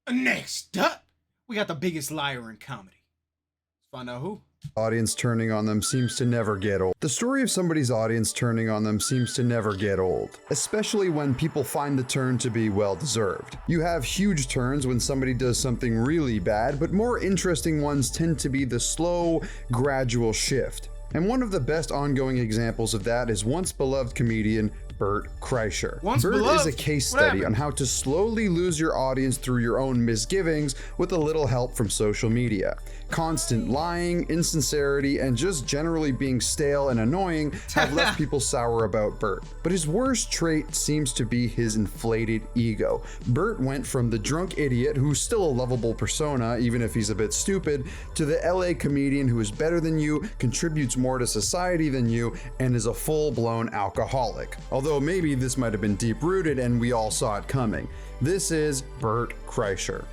Next up, we got the biggest liar in comedy. Let's find out who. Audience turning on them seems to never get old. The story of somebody's audience turning on them seems to never get old, especially when people find the turn to be well-deserved. You have huge turns when somebody does something really bad, but more interesting ones tend to be the slow, gradual shift. And one of the best ongoing examples of that is once beloved comedian Bert Kreischer. Bert is a case study on how to slowly lose your audience through your own misgivings with a little help from social media. Constant lying, insincerity, and just generally being stale and annoying have left people sour about Bert. But his worst trait seems to be his inflated ego. Bert went from the drunk idiot who's still a lovable persona, even if he's a bit stupid, to the LA comedian who is better than you, contributes more to society than you, and is a full-blown alcoholic. Although maybe this might have been deep-rooted and we all saw it coming. This is Bert Kreischer.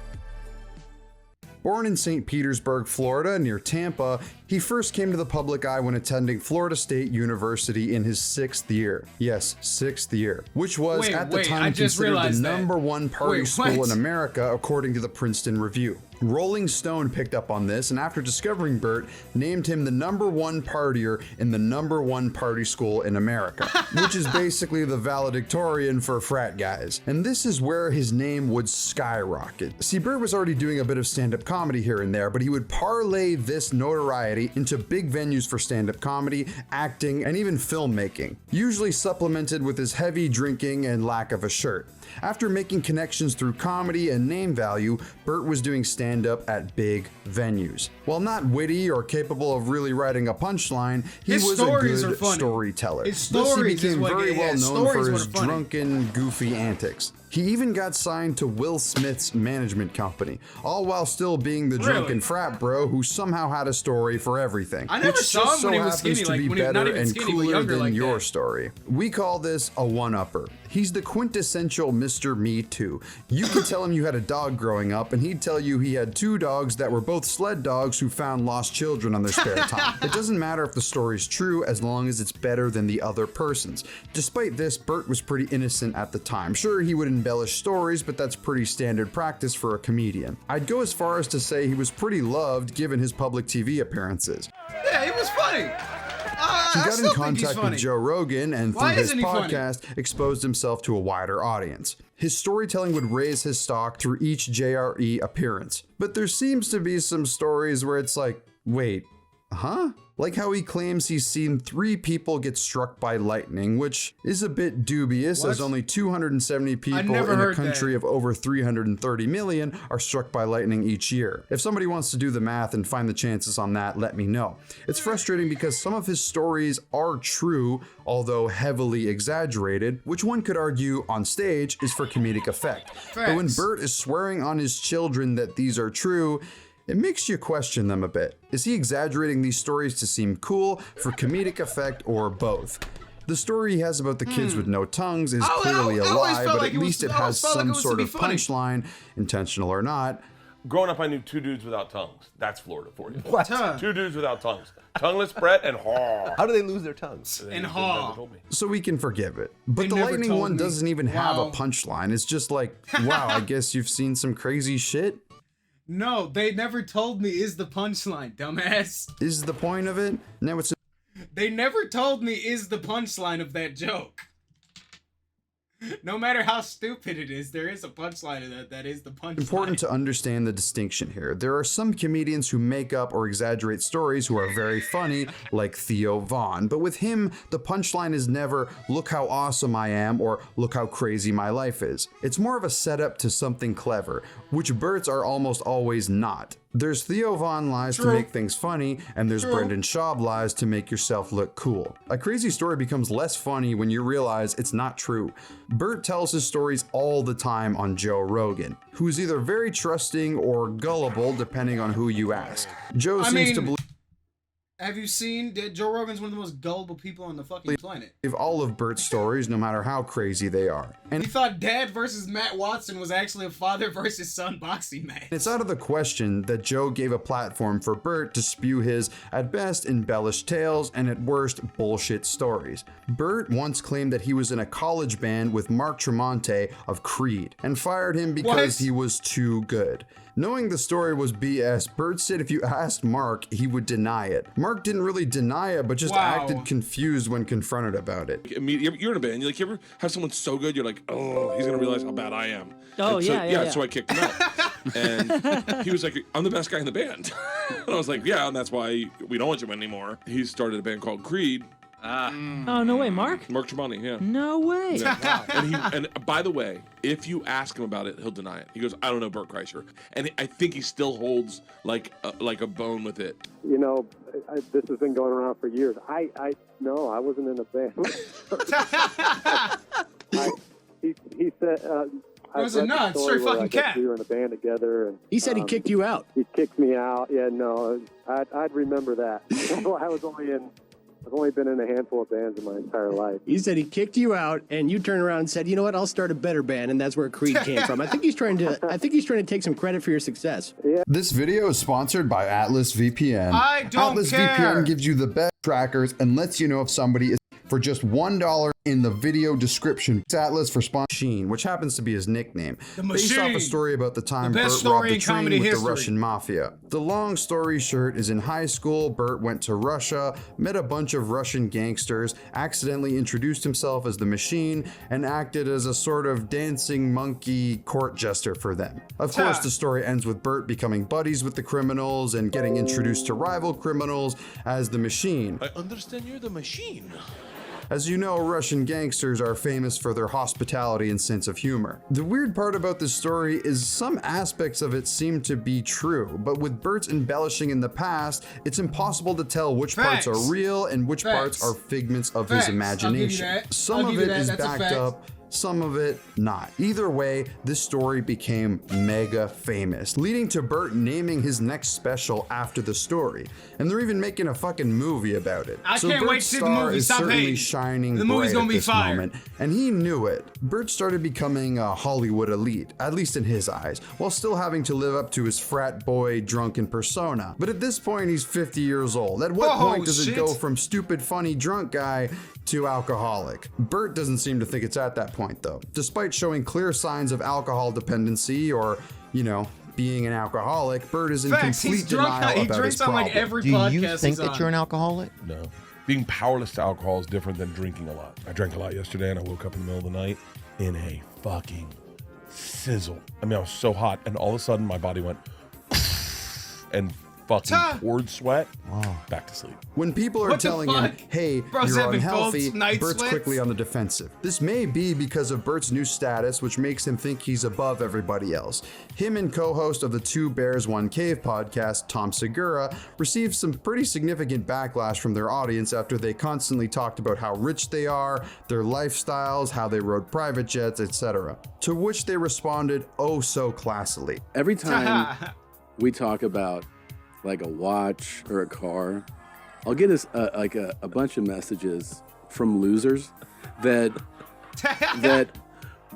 Born in St. Petersburg, Florida, near Tampa, he first came to the public eye when attending Florida State University in his 6th year. Yes, 6th year. Which was at the time considered the #1 party school in America, according to the Princeton Review. Rolling Stone picked up on this, and after discovering Bert, named him the #1 partier in the #1 party school in America, which is basically the valedictorian for frat guys. And this is where his name would skyrocket. See, Bert was already doing a bit of stand-up comedy here and there, but he would parlay this notoriety into big venues for stand-up comedy, acting, and even filmmaking, usually supplemented with his heavy drinking and lack of a shirt. After making connections through comedy and name value, Bert was doing stand-up at big venues. While not witty or capable of really writing a punchline, he was a good storyteller. Thus, he became very well known for his drunken, goofy antics. He even got signed to Will Smith's management company, all while still being the drunken frat bro who somehow had a story for everything. I never saw him when he was skinny, to be better and cooler than your story. We call this a one-upper. He's the quintessential Mr. Me Too. You could tell him you had a dog growing up, and he'd tell you he had 2 dogs that were both sled dogs who found lost children on their spare time. It doesn't matter if the story's true as long as it's better than the other person's. Despite this, Bert was pretty innocent at the time. Sure, he would embellish stories, but that's pretty standard practice for a comedian. I'd go as far as to say he was pretty loved given his public TV appearances. Yeah, he was funny. He got in contact with Joe Rogan and through his podcast exposed himself to a wider audience. His storytelling would raise his stock through each JRE appearance. But there seems to be some stories where it's like, wait, huh? Like how he claims he's seen 3 people get struck by lightning, which is a bit dubious as only 270 people in a country of over 330 million are struck by lightning each year. If somebody wants to do the math and find the chances on that, let me know. It's frustrating because some of his stories are true, although heavily exaggerated, which one could argue on stage is for comedic effect. But when Bert is swearing on his children that these are true, it makes you question them a bit. Is he exaggerating these stories to seem cool, for comedic effect, or both? The story he has about the kids with no tongues is clearly a lie, but at least it has some sort of punchline, intentional or not. Growing up, I knew 2 dudes without tongues. That's Florida for you. What? 2 dudes without tongues. Tongueless Brett and Haw. How do they lose their tongues? And Haw. So we can forgive it. But the lightning one doesn't even have a punchline. It's just like, wow, I guess you've seen some crazy shit. No, they never told me is the punchline, dumbass. Is the point of it? Now it's They never told me is the punchline of that joke. No matter how stupid it is, there is a punchline of that. That is the punchline. Important to understand the distinction here. There are some comedians who make up or exaggerate stories who are very funny, like Theo Von. But with him, the punchline is never, look how awesome I am, or look how crazy my life is. It's more of a setup to something clever, which Bert's are almost always not. There's Theo Von lies to make things funny, and there's Brendan Schaub lies to make yourself look cool. A crazy story becomes less funny when you realize it's not true. Bert tells his stories all the time on Joe Rogan, who's either very trusting or gullible depending on who you ask. Joe seems to believe Have you seen that Joe Rogan's one of the most gullible people on the fucking planet? All of Bert's stories, no matter how crazy they are. And He thought Dad versus Matt Watson was actually a father versus son boxing match. it's out of the question that Joe gave a platform for Bert to spew his, at best, embellished tales and at worst, bullshit stories. Bert once claimed that he was in a college band with Mark Tremonti of Creed and fired him because he was too good. Knowing the story was BS, Bert said if you asked Mark, he would deny it. Mark didn't really deny it, but just acted confused when confronted about it. You're in a band. You ever have someone so good, you're like, oh, he's gonna realize how bad I am. Oh, yeah. So I kicked him out. And he was like, I'm the best guy in the band. And I was like, yeah, and that's why we don't want you anymore. He started a band called Creed. Oh, no way, Mark? Mark Tremonti, yeah. No way. Yeah. And by the way, if you ask him about it, he'll deny it. He goes, I don't know Bert Kreischer. And I think he still holds like a bone with it. You know, this has been going around for years. No, I wasn't in a band. He said... It was a nut, straight fucking cat. We were in a band together. And, he said he kicked you out. He kicked me out. Yeah, no, I'd remember that. I've only been in a handful of bands in my entire life. He said he kicked you out, and you turned around and said, "You know what? I'll start a better band," and that's where Creed came from. I think he's trying to take some credit for your success. Yeah. This video is sponsored by Atlas VPN. I don't Atlas care. VPN gives you the best trackers and lets you know if somebody is for just $1 in the video description. It's Atlas for Machine, which happens to be his nickname, based off a story about the time Bert robbed a train with the Russian mafia. The long story short is in high school, Bert went to Russia, met a bunch of Russian gangsters, accidentally introduced himself as the Machine, and acted as a sort of dancing monkey court jester for them. Of course, the story ends with Bert becoming buddies with the criminals and getting introduced to rival criminals as the Machine. I understand you're the Machine. As you know, Russian gangsters are famous for their hospitality and sense of humor. The weird part about this story is some aspects of it seem to be true, but with Bert's embellishing in the past, it's impossible to tell which parts are real and which parts are figments of his imagination. Some of it is backed up, some of it not. Either way, this story became mega famous, leading to Bert naming his next special after the story. And they're even making a fucking movie about it. I can't wait to see the movie. Stop certainly shining the movie's bright gonna at be this fire. moment, and he knew it. Bert started becoming a Hollywood elite, at least in his eyes, while still having to live up to his frat boy drunken persona. But at this point, he's 50 years old. At what point does it go from stupid, funny, drunk guy to alcoholic? Bert doesn't seem to think it's at that point, though. Despite showing clear signs of alcohol dependency or, being an alcoholic, Bert is in complete denial about his problem. Do you think that you're an alcoholic? No. Being powerless to alcohol is different than drinking a lot. I drank a lot yesterday and I woke up in the middle of the night in a fucking sizzle. I mean, I was so hot and all of a sudden my body went and fucking poured sweat. Back to sleep. When people are telling him, hey, you're unhealthy, Bert's quickly on the defensive. This may be because of Bert's new status, which makes him think he's above everybody else. Him and co-host of the Two Bears, One Cave podcast, Tom Segura, received some pretty significant backlash from their audience after they constantly talked about how rich they are, their lifestyles, how they rode private jets, etc. To which they responded oh so classily. Every time we talk about like a watch or a car, I'll get a bunch of messages from losers that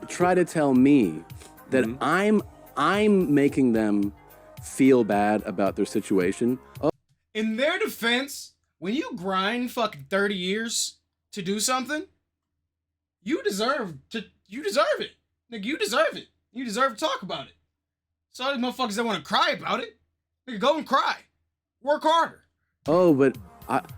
try to tell me that I'm making them feel bad about their situation. In their defense, when you grind fucking 30 years to do something, you deserve it. Nigga, you deserve it. You deserve to talk about it. So all these motherfuckers that want to cry about it, nigga, go and cry. Work harder. Oh, but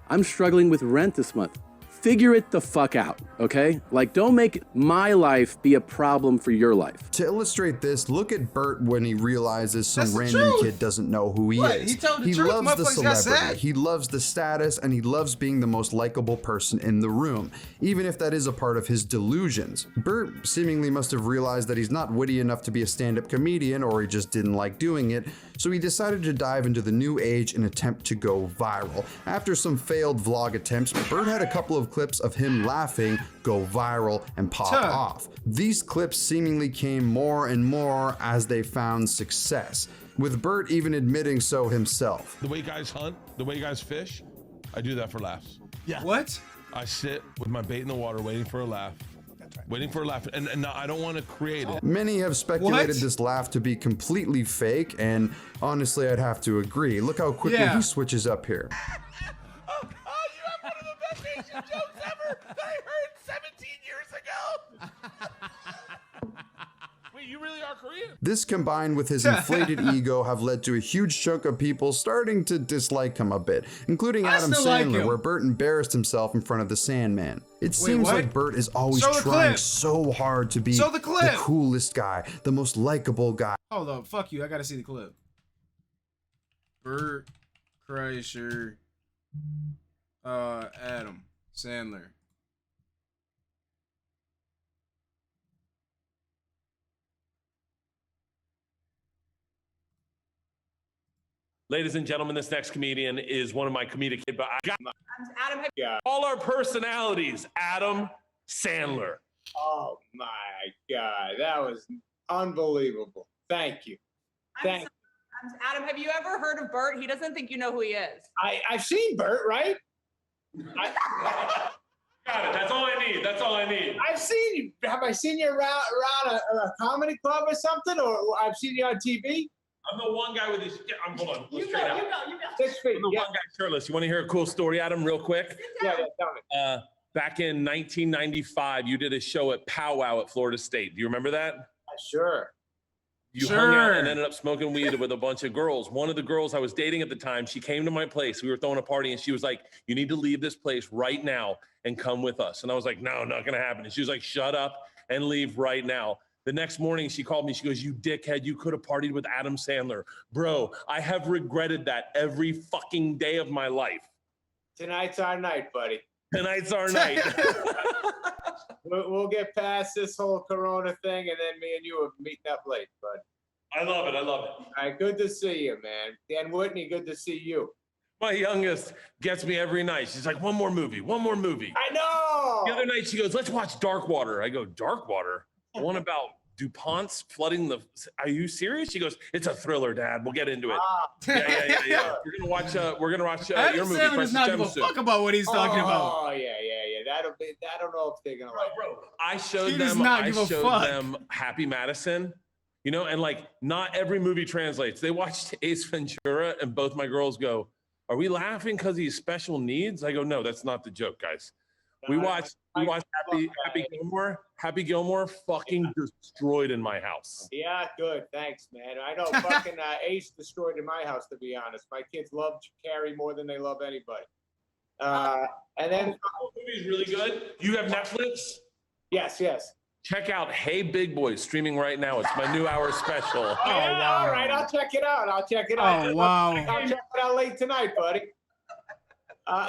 I'm struggling with rent this month. Figure it the fuck out, okay? Like, don't make my life be a problem for your life. To illustrate this, look at Bert when he realizes some random kid doesn't know who he is. He loves the celebrity, he loves the status, and he loves being the most likable person in the room, even if that is a part of his delusions. Bert seemingly must have realized that he's not witty enough to be a stand-up comedian, or he just didn't like doing it, so he decided to dive into the new age and attempt to go viral. After some failed vlog attempts, Bert had a couple of clips of him laughing go viral and pop off. These clips seemingly came more and more as they found success, with Bert even admitting so himself. The way guys hunt, the way guys fish, I do that for laughs. Yeah. What? I sit with my bait in the water, waiting for a laugh. Waiting for a laugh, and no, I don't want to create it. Many have speculated What? this laugh to be completely fake, and honestly, I'd have to agree. Look how quickly Yeah. he switches up here. Oh, you have one of the best Asian jokes ever that I heard 17 years ago. Wait, you really are Korean? This combined with his inflated ego have led to a huge chunk of people starting to dislike him a bit, including I Adam still like Sandler, him. where Bert embarrassed himself in front of the Sandman. It seems what? like Bert is always Show the trying clip. so hard to be Show the clip. coolest guy, the most likable guy. Hold up, fuck you. I gotta see the clip. Bert Kreischer, Adam Sandler. Ladies and gentlemen, this next comedian is one of my comedic kids, but I got Adam, all our personalities. Adam Sandler. Oh my God, that was unbelievable. Thank you. Thank. Adam, have you ever heard of Bert? He doesn't think you know who he is. I've seen Bert, right? Got it. That's all I need. That's all I need. I've seen you. Have I seen you around a comedy club or something, or I've seen you on TV? I'm the one guy with his. Hold on. You Straight out. go. 6 feet. I'm the Yeah. one guy shirtless. You want to hear a cool story, Adam, real quick? Yeah, tell me. Back in 1995, you did a show at Pow Wow at Florida State. Do you remember that? Sure. You hung out and Sure. ended up smoking weed with a bunch of girls. One of the girls I was dating at the time, she came to my place. We were throwing a party, and she was like, "You need to leave this place right now and come with us." And I was like, "No, not gonna happen." And she was like, "Shut up and leave right now." The next morning, she called me. She goes, "You dickhead, you could have partied with Adam Sandler." Bro, I have regretted that every fucking day of my life. Tonight's our night, buddy. Tonight's our night. We'll get past this whole Corona thing, and then me and you are meeting up late, bud. I love it. I love it. All right, good to see you, man. Dan Whitney, good to see you. My youngest gets me every night. She's like, one more movie. I know. The other night she goes, "Let's watch Dark Water." I go, "Dark Water? One about DuPont's flooding the..." Are you serious? She goes, "It's a thriller, Dad. We'll get into it." Yeah. We're gonna watch Adam your movie. Sandler does Precious not give a Gems soon. fuck about what he's talking about. Oh yeah. That'll be. I don't know if they're gonna like. Bro, I showed He does them. not I give a showed fuck. them Happy Madison. You know, and like not every movie translates. They watched Ace Ventura, and both my girls go, "Are we laughing because he's special needs?" I go, "No, that's not the joke, guys." We watched Happy Gilmore. Happy Gilmore fucking destroyed in my house. Yeah, good. Thanks, man. I know fucking Ace destroyed in my house, to be honest. My kids love Carrie more than they love anybody. And then The movie's really good. You have Netflix? yes. Check out Hey Big Boys streaming right now. It's my new hour special. Oh, yeah, wow. all right, I'll check it out. Oh, wow. I'll check it out late tonight, buddy.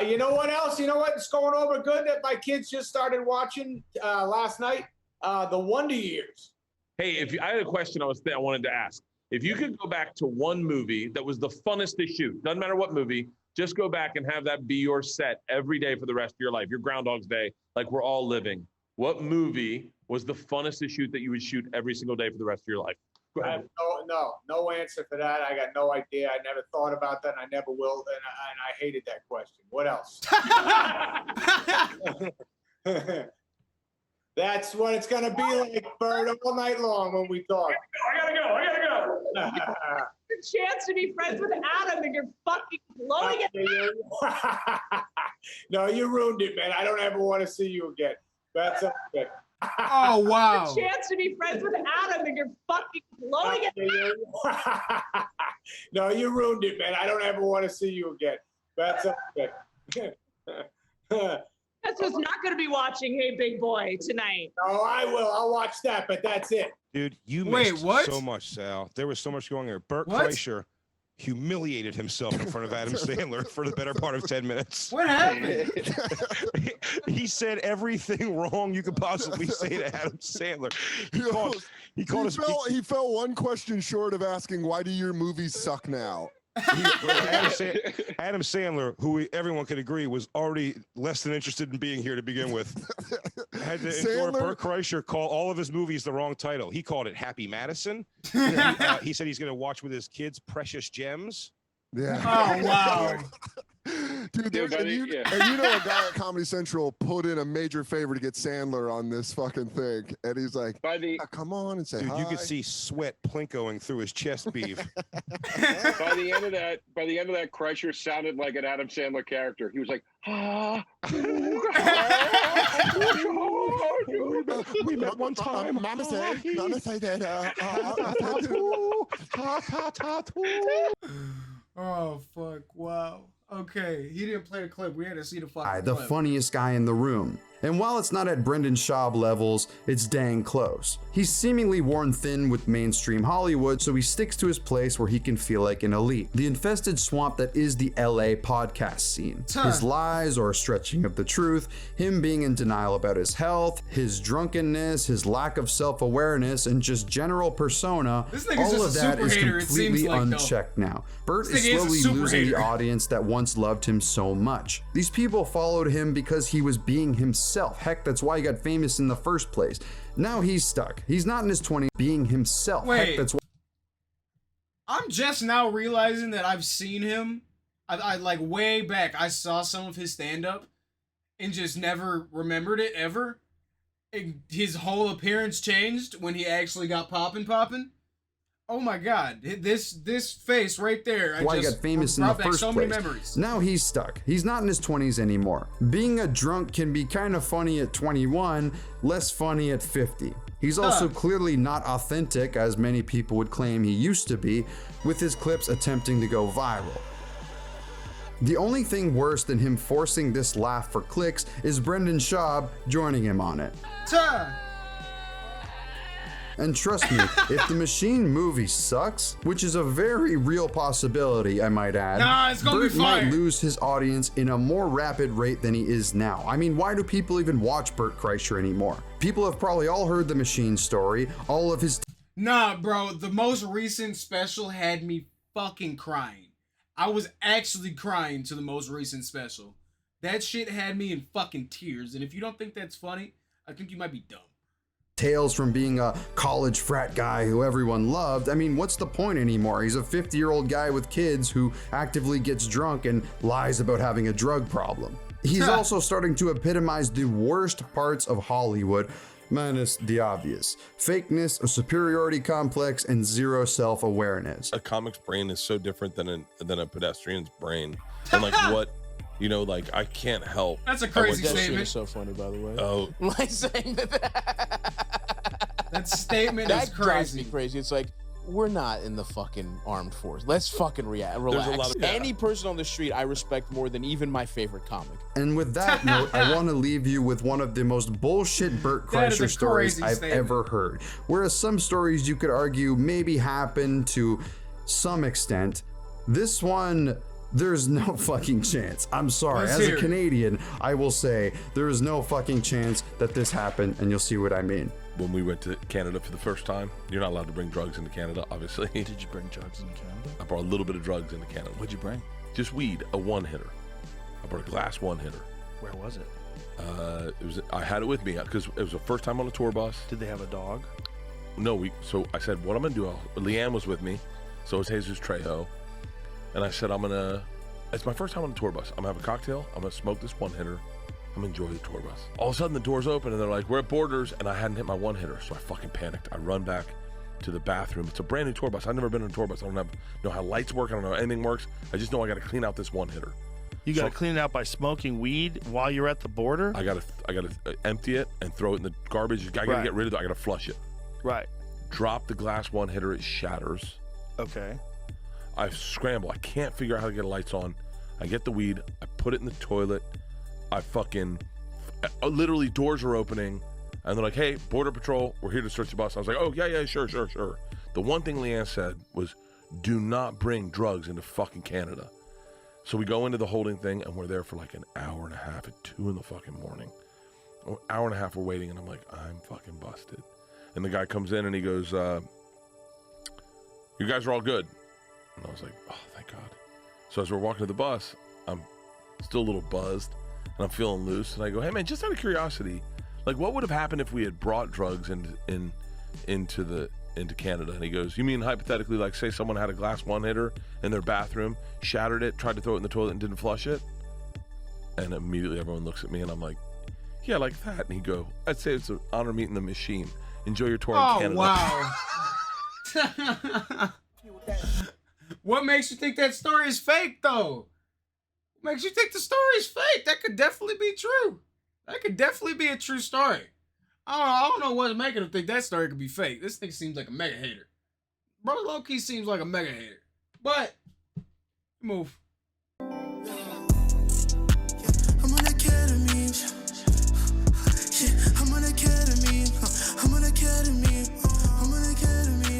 You know what else? You know what's going over good that my kids just started watching last night? The Wonder Years. Hey, I had a question I wanted to ask. If you could go back to one movie that was the funnest to shoot, doesn't matter what movie, just go back and have that be your set every day for the rest of your life, your Groundhog's Day, like we're all living. What movie was the funnest to shoot that you would shoot every single day for the rest of your life? Go I ahead. have no answer for that. I got no idea. I never thought about that, and I never will. And I hated that question. What else? That's what it's gonna be like, Bert, all night long when we talk. I gotta go. The chance to be friends with Adam, and you're fucking blowing it. No, you ruined it, man. I don't ever want to see you again. That's okay. Oh, wow. The chance to be friends with Adam, and you're fucking blowing it. No, you ruined it, man. I don't ever want to see you again. That's okay. That's who's not going to be watching Hey Big Boy tonight. No, I will. I'll watch that, but that's it. Dude, you Wait, missed what? so much, Sal. There was so much going on here. Bert What? Kreischer humiliated himself in front of Adam Sandler for the better part of 10 minutes. What happened? He said everything wrong you could possibly say to Adam Sandler. He fell one question short of asking, "Why do your movies suck now?" Adam Sandler, who everyone could agree was already less than interested in being here to begin with, had to endure Bert Kreischer call all of his movies the wrong title. He called it Happy Madison. He said he's going to watch with his kids Precious Gems. Yeah. Oh, wow. Dude, and you know a guy at Comedy Central put in a major favor to get Sandler on this fucking thing, and he's like, come on and say Dude, hi. you could see sweat plinkoing through his chest beef. By the end of that, Kreischer sounded like an Adam Sandler character. He was like, we met one time. Mama said that. Oh fuck! Wow. Okay, he didn't play a clip. We had to see the fucking The clip. funniest guy in the room. And while it's not at Brendan Schaub levels, it's dang close. He's seemingly worn thin with mainstream Hollywood, so he sticks to his place where he can feel like an elite. The infested swamp that is the LA podcast scene. His lies or stretching of the truth, him being in denial about his health, his drunkenness, his lack of self-awareness, and just general persona, all of that is completely unchecked now. Bert is slowly losing the audience that once loved him so much. These people followed him because he was being himself. Heck, that's why he got famous in the first place. Now he's stuck. He's not in his 20s being himself. Heck, that's why. I'm just now realizing that I've seen him. I like way back. I saw some of his stand-up and just never remembered it ever. His whole appearance changed when he actually got poppin'. Oh my god, this face right there. Why he got famous in the first place. Memories. Now he's stuck. He's not in his 20s anymore. Being a drunk can be kind of funny at 21, less funny at 50. He's also clearly not authentic, as many people would claim he used to be, with his clips attempting to go viral. The only thing worse than him forcing this laugh for clicks is Brendan Schaub joining him on it. And trust me, if the Machine movie sucks, which is a very real possibility, I might add, it's gonna Bert be fire. might lose his audience in a more rapid rate than he is now. I mean, why do people even watch Bert Kreischer anymore? People have probably all heard the Machine story, all of his... Nah, bro, the most recent special had me fucking crying. I was actually crying to the most recent special. That shit had me in fucking tears, and if you don't think that's funny, I think you might be dumb. Tales from being a college frat guy who everyone loved. I mean, what's the point anymore? He's a 50-year-old guy with kids who actively gets drunk and lies about having a drug problem. He's also starting to epitomize the worst parts of Hollywood, minus the obvious. Fakeness, a superiority complex, and zero self-awareness. A comic's brain is so different than a pedestrian's brain. And like what... You know, like, I can't help. That's a crazy statement. That is so funny, by the way. Oh. Like saying that. That statement that is crazy. Drives me crazy. It's like, we're not in the fucking armed force. Let's fucking relax. A lot of, Any person on the street I respect more than even my favorite comic. And with that note, I want to leave you with one of the most bullshit Bert Kreischer stories I've ever heard. Whereas some stories you could argue maybe happened to some extent, this one... There's no fucking chance. I'm sorry. As a Canadian, I will say there is no fucking chance that this happened, and you'll see what I mean. When we went to Canada for the first time, you're not allowed to bring drugs into Canada, obviously. Did you bring drugs into Canada? I brought a little bit of drugs into Canada. What'd you bring? Just weed, a one-hitter. I brought a glass one-hitter. Where was it? I had it with me because it was the first time on a tour bus. Did they have a dog? No, so I said, what I'm gonna do, Leanne was with me, so was Jesus Trejo. And I said, it's my first time on a tour bus. I'm gonna have a cocktail, I'm gonna smoke this one hitter, I'm gonna enjoy the tour bus. All of a sudden the doors open and they're like, we're at Borders, and I hadn't hit my one hitter, so I fucking panicked. I run back to the bathroom. It's a brand new tour bus. I've never been on a tour bus. I don't know how lights work, I don't know how anything works. I just know I gotta clean out this one hitter. You gotta clean it out by smoking weed while you're at the border? I gotta empty it and throw it in the garbage. I gotta get rid of it, I gotta flush it. Right. Drop the glass one hitter, it shatters. Okay. I scramble. I can't figure out how to get lights on. I get the weed. I put it in the toilet. I fucking... Literally, doors are opening. And they're like, hey, Border Patrol, we're here to search the bus. I was like, oh, yeah, sure. The one thing Leanne said was, do not bring drugs into fucking Canada. So we go into the holding thing, and we're there for like an hour and a half at 2 in the fucking morning. An hour and a half we're waiting, and I'm like, I'm fucking busted. And the guy comes in, and he goes, you guys are all good. And I was like, oh, thank God. So as we're walking to the bus, I'm still a little buzzed, and I'm feeling loose. And I go, hey, man, just out of curiosity, like, what would have happened if we had brought drugs into into Canada. And he goes, you mean hypothetically, like say someone had a glass one hitter in their bathroom, shattered it, tried to throw it in the toilet and didn't flush it? And immediately everyone looks at me and I'm like, yeah, like that. And he'd go, I'd say it's an honor meeting the machine. Enjoy your tour in Canada. Wow. What makes you think that story is fake, though? What makes you think the story is fake? That could definitely be true. That could definitely be a true story. I don't know what's making him think that story could be fake. This thing seems like a mega hater. Bro, low-key seems like a mega hater. But, move.